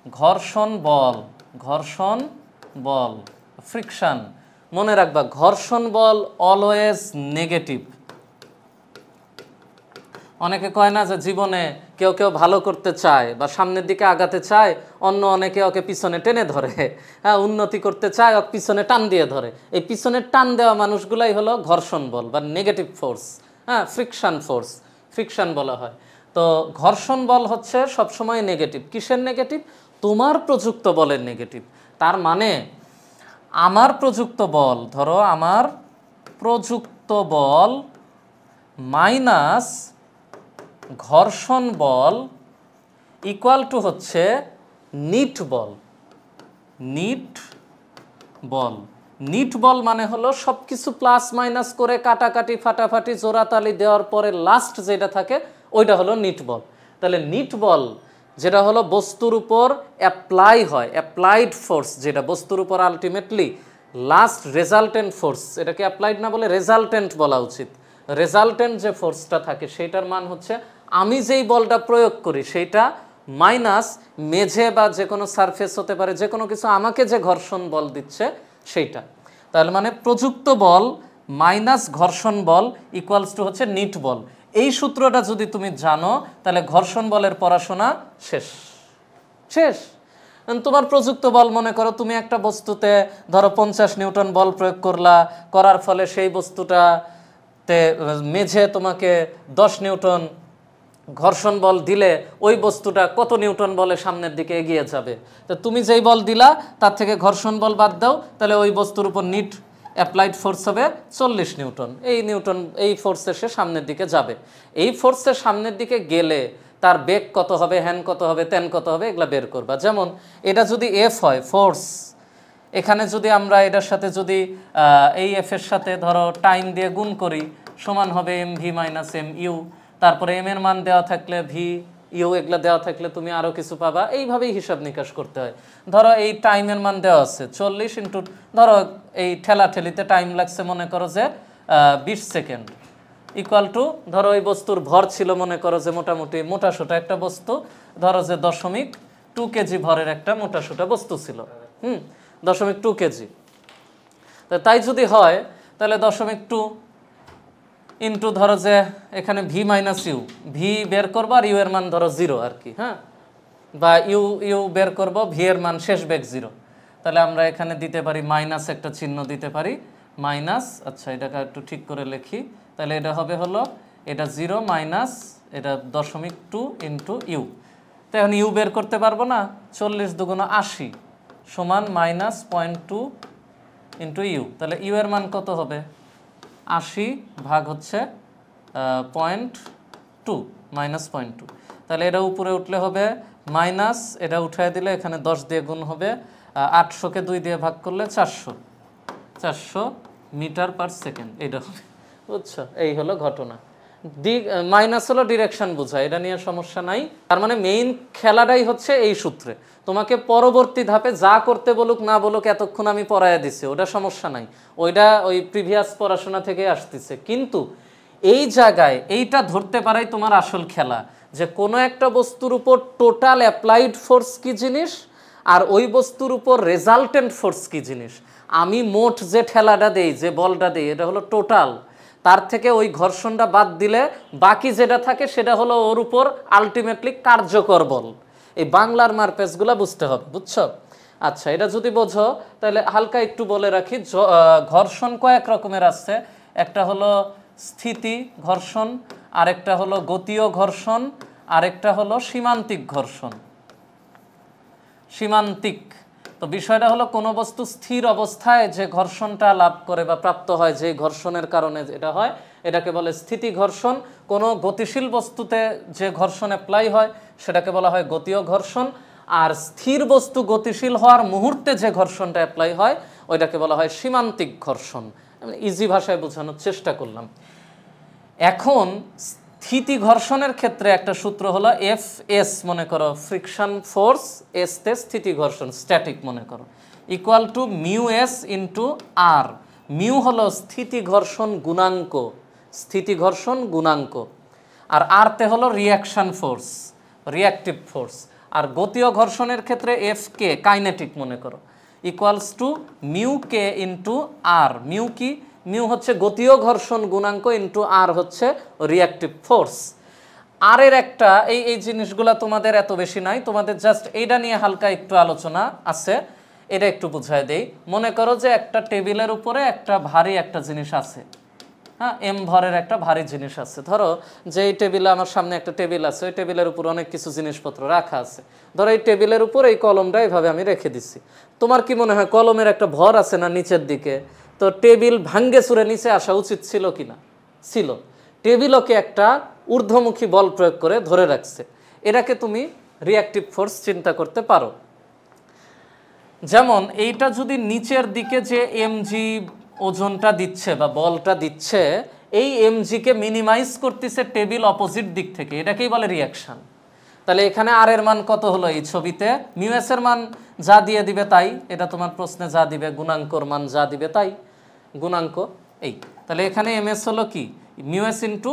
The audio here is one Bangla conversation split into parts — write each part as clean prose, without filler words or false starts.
ঘর্ষণ বল, ঘর্ষণ বল, ফ্রিকশন। মনে রাখবা ঘর্ষণ বল অলওয়েজ নেগেটিভ। অনেকে কয় না যে জীবনে কেউ কেউ ভালো করতে চায় বা সামনের দিকে আগাতে চায়, অন্য অনেকে ওকে পিছনে টেনে ধরে। হ্যাঁ, উন্নতি করতে চায় ওকে পিছনে টান দিয়ে ধরে। এই পিছনে টান দেওয়া মানুষগুলাই হলো ঘর্ষণ বল বা নেগেটিভ ফোর্স। হ্যাঁ, ফ্রিকশন ফোর্স, ফ্রিকশন বলা হয়। তো ঘর্ষণ বল হচ্ছে সবসময় নেগেটিভ। কিসের নেগেটিভ? তোমার প্রযুক্ত বলের নেগেটিভ। তার মানে আমার প্রযুক্ত বল, ধরো আমার প্রযুক্ত বল মাইনাস ঘর্ষণ বল ইকুয়াল টু হচ্ছে নিট বল। নিট বল, নিট বল মানে হলো সব কিছু প্লাস মাইনাস করে কাটাকাটি ফাটাফাটি জোড়াতালি দেওয়ার পরে লাস্ট যেটা থাকে ওইটা হলো নিট বল। তাহলে নিট বল যেটা হলো বস্তুর উপর অ্যাপ্লাই হয়, অ্যাপ্লাইড ফোর্স, যেটা বস্তুর উপর আলটিমেটলি লাস্ট রেজাল্টেন্ট ফোর্স, এটাকে অ্যাপ্লাইড না বলে রেজাল্টেন্ট বলা উচিত। রেজাল্টেন্ট যে ফোর্সটা থাকে সেইটার মান হচ্ছে আমি যেই বলটা প্রয়োগ করি সেইটা মাইনাস মেঝে বা যে কোনো সারফেস হতে পারে, যে কোনো কিছু আমাকে যে ঘর্ষণ বল দিচ্ছে সেইটা। তাহলে মানে প্রযুক্ত বল মাইনাস ঘর্ষণ বল ইকুয়ালস টু হচ্ছে নিট বল। এই সূত্রটা যদি তুমি জানো তাহলে ঘর্ষণ বলের পড়াশোনা শেষ। শেষ। তোমার প্রযুক্ত বল, মনে করো তুমি একটা বস্তুতে ধরো 50 নিউটন বল প্রয়োগ করলা, করার ফলে সেই বস্তুটাতে মেঝে তোমাকে 10 নিউটন ঘর্ষণ বল দিলে ওই বস্তুটা কত নিউটন বলে সামনের দিকে এগিয়ে যাবে। তো তুমি যেই বল দিলা তার থেকে ঘর্ষণ বল বাদ দাও, তাহলে ওই বস্তুর উপর নিট অ্যাপ্লাইড ফোর্স হবে 40 নিউটন। এই নিউটন এই ফোর্সে সে সামনের দিকে যাবে। এই ফোর্সে সামনের দিকে গেলে তার বেগ কত হবে, হ্যান কত হবে, ত্যান কত হবে, এগুলা বের করবা। যেমন এটা যদি এফ হয় ফোর্স, এখানে যদি আমরা এটার সাথে যদি এই এফের সাথে ধরো টাইম দিয়ে গুণ করি, সমান হবে m v minus m u. তারপরে এম এর মান দেওয়া থাকলে ভি ইউ এগুলো দেওয়া থাকলে তুমি আরও কিছু পাবা। এইভাবেই হিসাব নিকাশ করতে হয়। ধরো এই টাইমের মান দেওয়া আছে 40 ইন্টু, ধরো এই ঠেলাঠেলিতে টাইম লাগছে মনে করো যে 20 সেকেন্ড, ইকুয়াল টু ধরো ওই বস্তুর ভর ছিল মনে করো যে মোটামুটি মোটাসোটা একটা বস্তু, ধরো যে 0.2 কেজি ভরের একটা মোটাসোটা বস্তু ছিল। 0.2 কেজি। তাই যদি হয় তাহলে 0.2 ইন্টু ধরো যে এখানে ভি মাইনাস ইউ, ভি বের করবো আর ইউ এর মান ধরো 0 আর কি। হ্যাঁ, বা ইউ বের করবো, ভি এর মান শেষ বেগ 0। তাহলে আমরা এখানে দিতে পারি মাইনাস একটা চিহ্ন দিতে পারি, মাইনাস। আচ্ছা, এটাকে একটু ঠিক করে লিখি। তাহলে এটা হবে হলো এটা 0 মাইনাস এটা 0.2 ইন্টু ইউ। তো এখন ইউ বের করতে পারবো না, 40 দুগুণ 80 সমান মাইনাস 0.2 ইন্টু ইউ। তাহলে ইউ এর মান কত হবে? 80 ভাগ হচ্ছে 0.2 মাইনাস 0.2। তাহলে এটা উপরে উঠলে হবে মাইনাস, এটা উঠায় দিলে এখানে 10 দিয়ে গুণ হবে, 800কে 2 দিয়ে ভাগ করলে 400 মিটার পার সেকেন্ড এটা হবে। বুঝছো? এই হলো ঘটনা। মাইনাস হলো ডিরেকশন বোঝায়, এটা নিয়ে সমস্যা নাই। তার মানে মেইন খেলাটাই হচ্ছে এই সূত্রে। তোমাকে পরবর্তী ধাপে যা করতে বলুক না বলুক এতক্ষণ আমি পড়াইয়া দিছি, ওটা সমস্যা নাই, ওইটা ওই প্রিভিয়াস পড়াশোনা থেকে আসতেছে। কিন্তু এই জায়গায় এইটা ধরতে পারাই তোমার আসল খেলা, যে কোনো একটা বস্তুর উপর টোটাল অ্যাপ্লাইড ফোর্স কি জিনিস আর ওই বস্তুর উপর রেজাল্টেন্ট ফোর্স কি জিনিস। আমি মোট যে ঠেলাটা দেই, যে বলটা দেই, এটা হলো টোটাল। তার থেকে ওই ঘর্ষণটা বাদ দিলে বাকি যেটা থাকে সেটা হলো ওর উপর আলটিমেটলি কার্যকর বল। এই বাংলার মারপ্যাচগুলো বুঝতে হবে, বুঝছো? আচ্ছা, এটা যদি বোঝো তাহলে হালকা একটু বলে রাখি, ঘর্ষণ কয়েক রকমের আছে। একটা হলো স্থিতি ঘর্ষণ, আরেকটা হলো গতীয় ঘর্ষণ, আরেকটা হলো সীমান্তিক ঘর্ষণ। সীমান্তিক তো বিষয়টা হলো কোনো বস্তু স্থির অবস্থায় যে ঘর্ষণটা লাভ করে বা প্রাপ্ত হয়, যে ঘর্ষণের কারণে এটা হয়, এটাকে বলে স্থিতি ঘর্ষণ। কোনো গতিশীল বস্তুতে যে ঘর্ষণ অ্যাপ্লাই হয় সেটাকে বলা হয় গতীয় ঘর্ষণ। আর স্থির বস্তু গতিশীল হওয়ার মুহূর্তে যে ঘর্ষণটা অ্যাপ্লাই হয় ওইটাকে বলা হয় সীমান্তিক ঘর্ষণ। আমি ইজি ভাষায় বোঝানোর চেষ্টা করলাম। এখন স্থিতি ঘর্ষণের ক্ষেত্রে একটা সূত্র হলো এফ এস, মনে করো ফ্রিকশন ফোর্স, এস তে স্থিতি ঘর্ষণ, স্ট্যাটিক মনে করো, equal to mu s into r. Mu হলো স্থিতি ঘর্ষণ গুণাঙ্ক, স্থিতি ঘর্ষণ গুণাঙ্ক, আর আর তে হলো রিয়াকশন ফোর্স, রিয়াক্টিভ ফোর্স। আর গতীয় ঘর্ষণের ক্ষেত্রে এফ কে কাইনেটিক মনে করো equals to mu k into r. Mu কি? মিউ হচ্ছে গতীয় ঘর্ষণ গুণাঙ্ক ইন্টু আর হচ্ছে রিঅ্যাক্টিভ ফোর্স। আর এর একটা এই জিনিসগুলো তোমাদের এত বেশি নাই, তোমাদের জাস্ট এইটা নিয়ে হালকা একটু আলোচনা আছে, এটা একটু বুঝায় দেই। মনে করো যে একটা টেবিলের উপরে একটা ভারী একটা জিনিস আছে, হ্যাঁ, এম ভরের একটা ভারী জিনিস আছে। ধরো যে এই টেবিলে আমার সামনে একটা টেবিল আছে, ওই টেবিলের উপর অনেক কিছু জিনিসপত্র রাখা আছে। ধরো এই টেবিলের উপর এই কলমটা এইভাবে আমি রেখে দিচ্ছি। তোমার কি মনে হয় কলমের একটা ভর আছে না নিচের দিকে? তো টেবিল ভাঙ্গে চুরে নিচে আসা উচিত ছিল কি না? ছিল। টেবিলকে একটা ঊর্ধ্বমুখী বল প্রয়োগ করে ধরে রাখছে। এটাকে তুমি রিঅ্যাক্টিভ ফোর্স চিন্তা করতে পারো। যেমন এইটা যদি নিচের দিকে যে এমজি ওজনটা দিচ্ছে বা বলটা দিচ্ছে, এই এমজিকে মিনিমাইজ করতেছে টেবিল অপোজিট দিক থেকে, এটাকেই বলে রিয়াকশান। তাহলে এখানে আর এর মান কত হলো এই ছবিতে? মিউএস এর মান যা দিয়ে দিবে তাই, এটা তোমার প্রশ্নে যা দিবে, গুণাঙ্কর মান যা দিবে তাই, গুণাঙ্ক এই। তাহলে এখানে এমএস হলো কি? মিউএস ইন্টু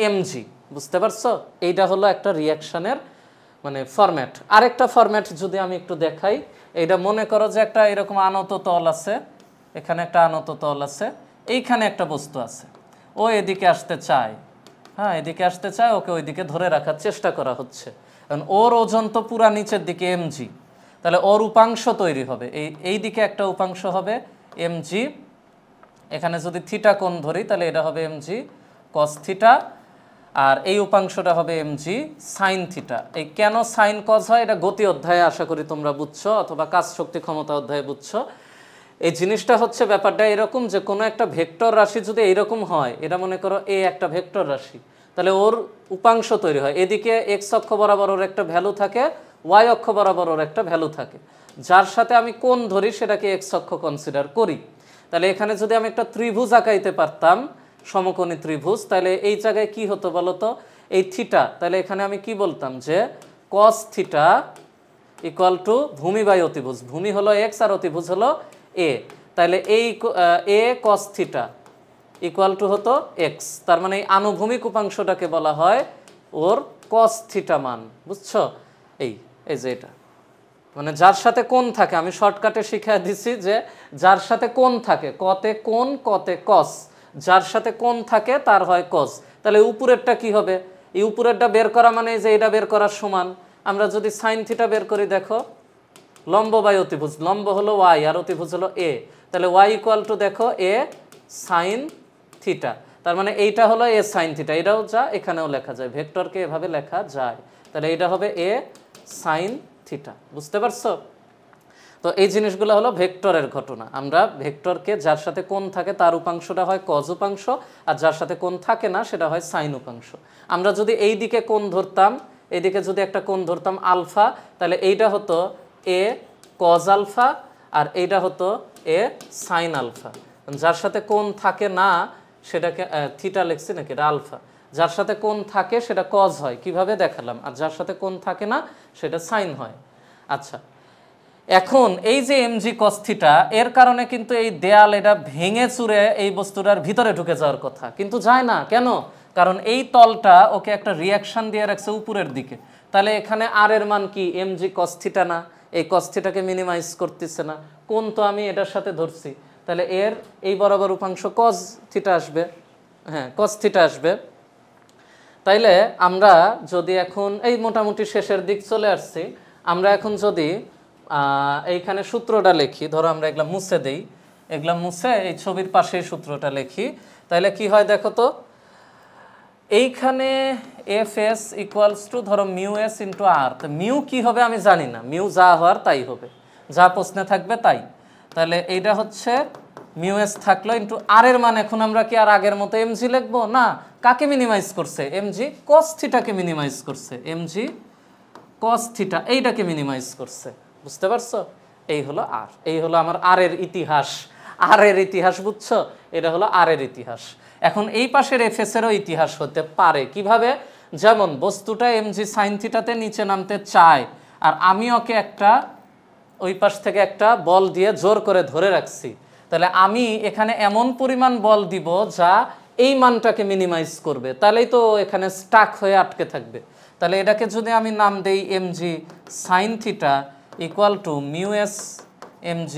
এমজি। বুঝতে পারছো? এইটা হলো একটা রিয়াকশানের মানে ফরম্যাট। আরেকটা ফরম্যাট যদি আমি একটু দেখাই, এইটা মনে করো যে একটা এরকম আনত তল আছে, এখানে একটা আনত তল আছে, এইখানে একটা বস্তু আছে, ও এদিকে আসতে চায়, হ্যাঁ এদিকে আসতে চায়, ওকে ওইদিকে ধরে রাখার চেষ্টা করা হচ্ছে। কারণ ওর ওজন তো পুরা নিচের দিকে এমজি, তাহলে ওর উপাংশ তৈরি হবে, এই দিকে একটা উপাংশ হবে এমজি। এখানে যদি থিটা কোণ ধরি তাহলে এটা হবে এমজি কস থিটা, আর এই উপাংশটা হবে এমজি সাইন থিটা। এই কেন সাইন কজ হয় এটা গতি অধ্যায়ে আশা করি তোমরা বুঝছো, অথবা কাজ শক্তি ক্ষমতা অধ্যায়ে বুঝছো। এই জিনিসটা হচ্ছে ব্যাপারটা এরকম যে কোনো একটা ভেক্টর রাশি যদি এইরকম হয়, এটা মনে করো এ একটা ভেক্টর রাশি, তাহলে ওর উপাংশ তৈরি হয়, এদিকে এক্স অক্ষ বরাবর ওর একটা ভ্যালু থাকে, ওয়াই অক্ষ বরাবর ওর একটা ভ্যালু থাকে, যার সাথে আমি কোণ ধরি সেটাকে এক্স অক্ষ কনসিডার করি। তাহলে এখানে যদি আমি একটা ত্রিভুজ আঁকাইতে পারতাম, সমকোণী ত্রিভুজ, তাহলে এই জায়গায় কি হতো বলো তো? এই থিটা, তাহলে এখানে আমি কি বলতাম যে কস থিটা ইকুয়াল টু ভূমি বাই অতিভুজ। ভূমি হলো এক্স আর অতিভুজ হলো এ, তাহলে এই এ কস থিটা ইকুয়াল টু হতো এক্স। তার মানে এই আনুভূমিক উপাংশটাকে বলা হয় ওর কস থিটা মান। বুঝছো? এই যে এটা মানে যার সাথে কোণ থাকে, আমি শর্টকাটে শিখিয়ে দিচ্ছি যে যার সাথে কোণ থাকে, কতে কোণ কতে কস, যার সাথে কোণ থাকে তার হয় কস। তাহলে উপরেরটা কি হবে? এই উপরেরটা বের করা মানে যে এটা বের করার সমান। আমরা যদি সাইন থিটা বের করি, দেখো লম্ব বাই অতিভুজ, লম্ব হলো ওয়াই আর অতিভুজ হলো এ, তাহলে ওয়াই ইকুয়াল টু দেখো এ সাইন থিটা। তার মানে এইটা হলো এ সাইন থিটা, এটাও যা এখানেও লেখা যায়, ভেক্টরকে এভাবে লেখা যায়। তাহলে এটা হবে এ সাইন থিটা। বুঝতে পারছো? তো এই জিনিসগুলো হলো ভেক্টরের ঘটনা। আমরা ভেক্টরকে যার সাথে কোণ থাকে তার উপাংশটা হয় কজ উপাংশ, আর যার সাথে কোণ থাকে না সেটা হয় সাইন উপাংশ। আমরা যদি এই দিকে কোণ ধরতাম, এইদিকে যদি একটা কোণ ধরতাম আলফা, তাহলে এইটা হতো এ কজ আলফা আর এইটা হতো এ সাইন আলফা। যার সাথে কোণ থাকে না সেটাকে থিটা লিখছি নাকি, এটা আলফা। যার সাথে কোণ থাকে সেটা কজ হয়, কিভাবে দেখালাম, আর যার সাথে কোণ থাকে না সেটা সাইন হয়। আচ্ছা, এখন এই যে এমজি কস থিটা, এর কারণে কিন্তু এই দেয়াল এটা ভেঙে চুরে এই বস্তুটার ভিতরে ঢুকে যাওয়ার কথা, কিন্তু যায় না। কেন? কারণ এই তলটা ওকে একটা রিয়াকশন দিয়ে রাখছে উপরের দিকে। তাহলে এখানে আর এর মান কি? এমজি কস থিটা না? এই কস থিটাকে মিনিমাইজ করতেছে না, কোণ তো আমি এটার সাথে ধরছি, তাহলে এর এই বরাবর উপাংশ কস থিটা আসবে, হ্যাঁ কস থিটা আসবে। তাইলে আমরা যদি এখন এই মোটামুটি শেষের দিক চলে আসছি, আমরা এখন যদি এইখানে সূত্রটা লিখি, ধরো আমরা এগুলা মুছে দেই, এগুলা মুছে এই ছবির পাশে সূত্রটা লিখি, তাহলে কি হয় দেখো তো? এইখানে এফ এস ইকুয়ালস টু ধরো মিউ এস ইন্টু আর। তো মিউ কি হবে আমি জানি না, মিউ যা হওয়ার তাই হবে, যা প্রশ্নে থাকবে তাই। তাহলে এইটা হচ্ছে মিউ এস থাকলো ইন্টু আর এর মান। এখন আমরা কি আর আগের মতো এমজি লিখবো না? কাকে মিনিমাইজ করছে? এমজি কস থিটাকে মিনিমাইজ করছে, এমজি কস থিটা এইটাকে মিনিমাইজ করছে। বুঝতে পারছো? এই হলো আর, এই হলো আমার আর এর ইতিহাস। আর এর ইতিহাস বুঝছো? এটা হলো আর এর ইতিহাস। এখন এই পাশের এফ এস এরও ইতিহাস হতে পারে। কিভাবে? যেমন বস্তুটা এমজি সাইন থিটাতে নিচে নামতে চায়, আর আমি ওকে একটা ওই পাশ থেকে একটা বল দিয়ে জোর করে ধরে রাখছি, তাহলে আমি এখানে এমন পরিমাণ বল দিব যা এই মানটাকে মিনিমাইজ করবে, তাহলেই তো এখানে স্টাক হয়ে আটকে থাকবে। তাহলে এটাকে যদি আমি নাম দেই mg sin theta equal to mu S mg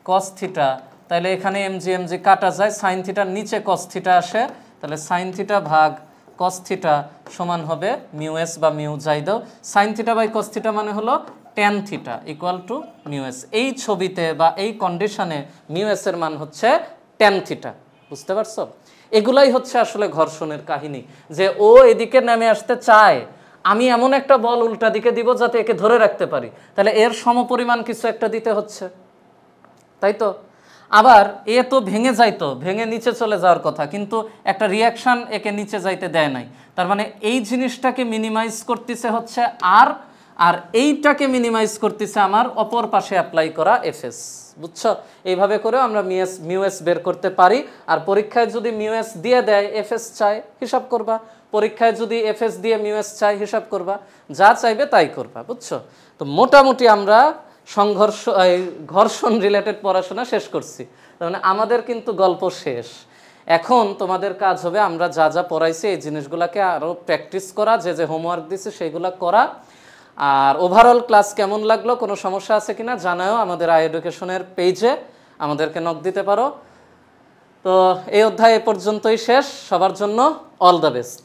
cos theta, তাহলে এখানে mg কাটা যায়, sin থিটার নিচে cos থিটা আসে, তাহলে sin থিটা ভাগ cos থিটা সমান হবে মিউ এস বা মিউ যাই দাও, sin theta by cos theta মানে হলো tan theta equal to mu s. এই ছবিতে বা এই কন্ডিশনে মিউ এস এর মান হচ্ছে tan থিটা। বুঝতে পারছো? এগুলাই হচ্ছে আসলে ঘর্ষণের কাহিনী, যে ও এদিকে নেমে আসতে চায়, আমি এমন একটা বল উল্টা দিকে দিব যাতে একে ধরে রাখতে পারি, তাহলে এর সমপরিমাণ কিছু একটা দিতে হচ্ছে, তাই তো? আবার এ তো ভেঙে যাইতো, ভেঙে নিচে চলে যাওয়ার কথা, কিন্তু একটা রিয়াকশান একে নিচে যাইতে দেয় নাই, তার মানে এই জিনিসটাকে মিনিমাইজ করতেছে হচ্ছে আর এইটাকে মিনিমাইজ করতেছে আমার অপর পাশে অ্যাপ্লাই করা এফএস। বুঝছো? এইভাবে করেও আমরা মিউএস বের করতে পারি। আর পরীক্ষায় যদি মিউএস দিয়ে দেয় এফএস চায় হিসাব করবা, পরীক্ষায় যদি এফএস দিয়ে মিউএস চায় হিসাব করবা, যা চাইবে তাই করবা। বুঝছো? তো মোটামুটি আমরা ঘর্ষণ রিলেটেড পড়াশোনা শেষ করছি, তার মানে আমাদের কিন্তু গল্প শেষ। এখন তোমাদের কাজ হবে আমরা যা যা পড়াইছি এই জিনিসগুলোকে আরও প্র্যাকটিস করা, যে যে হোমওয়ার্ক দিছে সেইগুলো করা। আর ওভারঅল ক্লাস কেমন লাগলো, কোনো সমস্যা আছে কিনা জানাও, আমাদের আই এডুকেশনের পেজে আমাদেরকে নক দিতে পারো। তো এই অধ্যায় এ পর্যন্তই শেষ। সবার জন্য অল দ্য বেস্ট।